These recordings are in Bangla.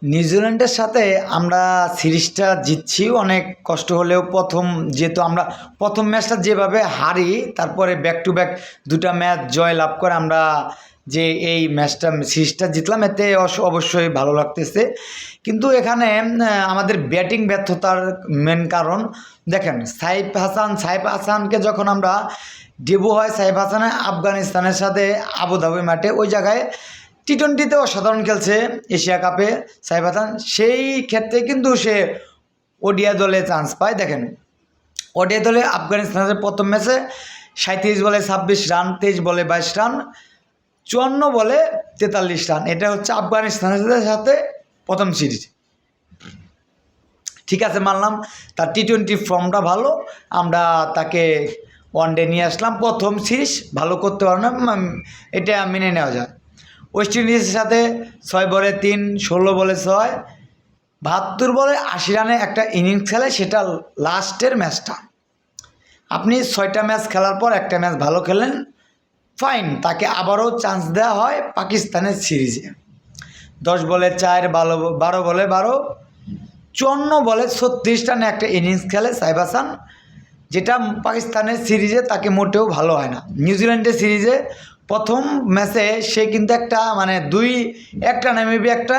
নিউজিল্যান্ডের সাথে আমরা সিরিজটা জিতছি অনেক কষ্ট হলেও। যেহেতু আমরা প্রথম ম্যাচটা যেভাবে হারি, তারপরে ব্যাক টু ব্যাক দুটা ম্যাচ জয় লাভ করে আমরা যে এই সিরিজটা জিতলাম, এতে অবশ্যই ভালো লাগতেছে। কিন্তু এখানে আমাদের ব্যাটিং ব্যর্থতার মেন কারণ দেখেন, সাইফ হাসানকে যখন আমরা ডেবু হয় সাইফ হাসানের আফগানিস্তানের সাথে আবুধাবি মাঠে, ওই জায়গায় টি-20তে অসাধারণ খেলছে এশিয়া কাপে সাইফ হাসান। সেই ক্ষেত্রে কিন্তু সে ওডিআই দলে চান্স পায়। দেখেন, ওডিআই দলে আফগানিস্তানের প্রথম ম্যাচে 37 বলে 26 রান, 23 বলে 22 রান, 54 বলে 43 রান। এটা হচ্ছে আফগানিস্তানের সাথে প্রথম সিরিজ। ঠিক আছে, মানলাম তার টি-20 ফর্মটা ভালো, আমরা তাকে ওয়ানডে নিয়ে আসলাম। প্রথম সিরিজ ভালো করতে পারো না, এটা মেনে নেওয়া যায়। ওয়েস্ট ইন্ডিজের সাথে 6 বলে 3, 16 বলে 6, 72 বলে 80 রানে একটা ইনিংস খেলে, সেটা লাস্টের ম্যাচটা। আপনি 6টা ম্যাচ খেলার পর একটা ম্যাচ ভালো খেলেন, ফাইন, তাকে আবারও চান্স দেওয়া হয় পাকিস্তানের সিরিজে। 10 বলে 4, 12 বলে 12, 54 বলে 36 রানে একটা ইনিংস খেলে সাইফ হাসান, যেটা পাকিস্তানের সিরিজে তাকে মোটেও ভালো হয় না। নিউজিল্যান্ডের সিরিজে প্রথম ম্যাচে সে কিন্তু একটা মেবি একটা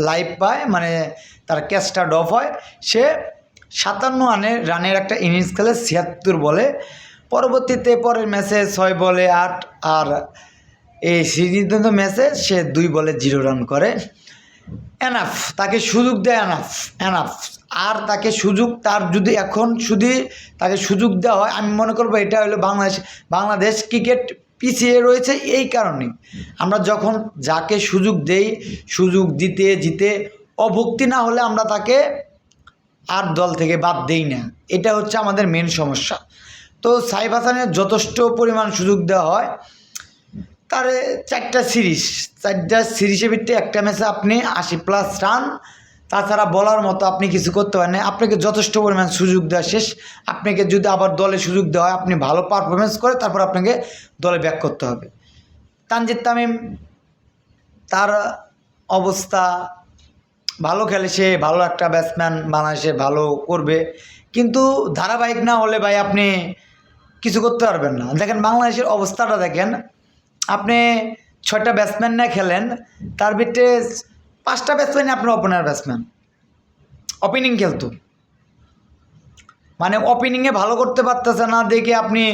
লাইভ পায়, মানে তার ক্যাচটা ড্রপ হয়। সে 57 রানের একটা ইনিংস খেলে 76 বলে। পরবর্তীতে পরের ম্যাচে 6 বলে 8, আর এই সিরিজ ম্যাচে সে 2 বলে 0 রান করে। এনাফ, তাকে সুযোগ দেয়, এনাফ। আর তাকে তাকে সুযোগ দেওয়া হয়, আমি মনে করবো এটা হলো বাংলাদেশ ক্রিকেট পিছিয়ে রয়েছে এই কারণে। আমরা যখন যাকে সুযোগ দেই, সুযোগ দিতে অভুক্তি না হলে আমরা তাকে আর দল থেকে বাদ দেই না, এটা হচ্ছে আমাদের মেন সমস্যা। তো সাইফ হাসানের যথেষ্ট পরিমাণ সুযোগ দেওয়া হয়। তার 4টা সিরিজের ভিত্তিতে একটা ম্যাচে আপনি 80+ রান, তাছাড়া বলার মতো আপনি কিছু করতে পারেন না। আপনাকে যথেষ্ট পরিমাণ সুযোগ দেওয়া শেষ। আপনাকে যদি আবার দলে সুযোগ দেওয়া হয়, আপনি ভালো পারফরমেন্স করে তারপর আপনাকে দলে ব্যাক করতে হবে। তানজিদ তামিম, তার অবস্থা ভালো খেলে, সে ভালো একটা ব্যাটসম্যান, বাংলাদেশে ভালো করবে, কিন্তু ধারাবাহিক না হলে ভাই আপনি কিছু করতে পারবেন না। দেখেন বাংলাদেশের অবস্থাটা দেখেন, আপনি 6টা ব্যাটসম্যান নিয়ে খেলেন, তার ভিতরে 5টা ব্যাটসম্যানই আপনার ওপেনার ব্যাটসম্যান, ওপেনিং খেলতো, মানে ওপেনিংয়ে ভালো করতে পারতেছে না দেখে আপনি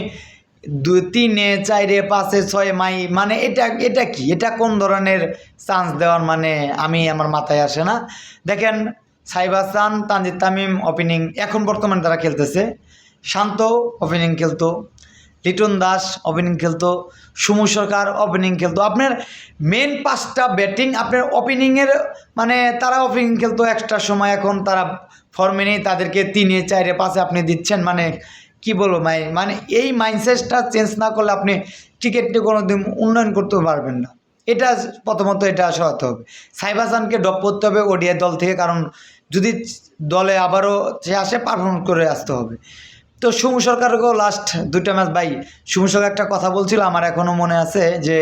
2, 3, 4, 5, 6 মানে এটা কি, এটা কোন ধরনের চান্স দেওয়ার, মানে আমার মাথায় আসে না। দেখেন, সাইফ হাসান, তানজিদ তামিম ওপেনিং এখন বর্তমানে তারা খেলতেছে, শান্ত ওপেনিং খেলতো, লিটন দাস ওপেনিং খেলতো, সুমু সরকার ওপেনিং খেলতো। আপনার মেন 5টা ব্যাটিং আপনার ওপেনিংয়ের, মানে তারা ওপেনিং খেলতো এক্সট্রা সময়, এখন তারা ফর্মে নেই, তাদেরকে 3, 4, 5 আপনি দিচ্ছেন, মানে কি বলবো মানে এই মাইন্ডসেটটা চেঞ্জ না করলে আপনি ক্রিকেটটি কোনো দিন উন্নয়ন করতে পারবেন না। এটা প্রথমত এটা সরাতে হবে। সাইফ হাসানকে ড্রপ করতে হবে ওডিআই দল থেকে, কারণ যদি দলে আবারও সে আসে পারফরমেন্স করে আসতে হবে। তো সুমু সরকারকেও লাস্ট 2টা ম্যাচ, ভাই সুমু সরকার একটা কথা বলছিল, আমার এখনও মনে আছে, যে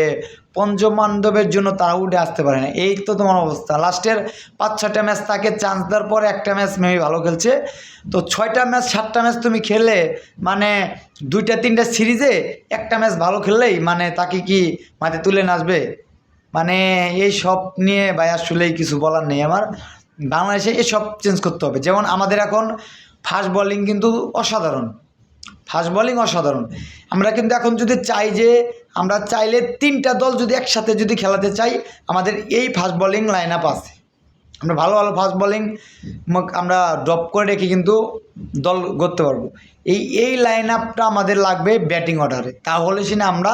পঞ্চপাণ্ডবের জন্য তারা উঠে আসতে পারে না। এই তো তোমার অবস্থা, লাস্টের 5-6টা ম্যাচ তাকে চান্স দেওয়ার পরে একটা ম্যাচ মেবি ভালো খেলছে। তো 6টা ম্যাচ 7টা ম্যাচ তুমি খেলে, মানে 2টা 3টা সিরিজে একটা ম্যাচ ভালো খেললেই মানে তাকে কি মাঠে তুলে নাচবে? মানে এই সব নিয়ে ভাই আসলেই কিছু বলার নেই আমার। বাংলাদেশে এসব চেঞ্জ করতে হবে। যেমন আমাদের এখন ফাস্ট বোলিং কিন্তু অসাধারণ, আমরা কিন্তু এখন যদি চাই যে আমরা চাইলে 3টা দল যদি একসাথে যদি খেলাতে চাই, আমাদের এই ফাস্ট বোলিং লাইন আপ আছে, আমরা ভালো ফাস্ট বোলিং আমরা ড্রপ করে রেখে কিন্তু দল গড়তে পারবো। এই লাইন আপটা আমাদের লাগবে ব্যাটিং অর্ডারে, তাহলে সিনা আমরা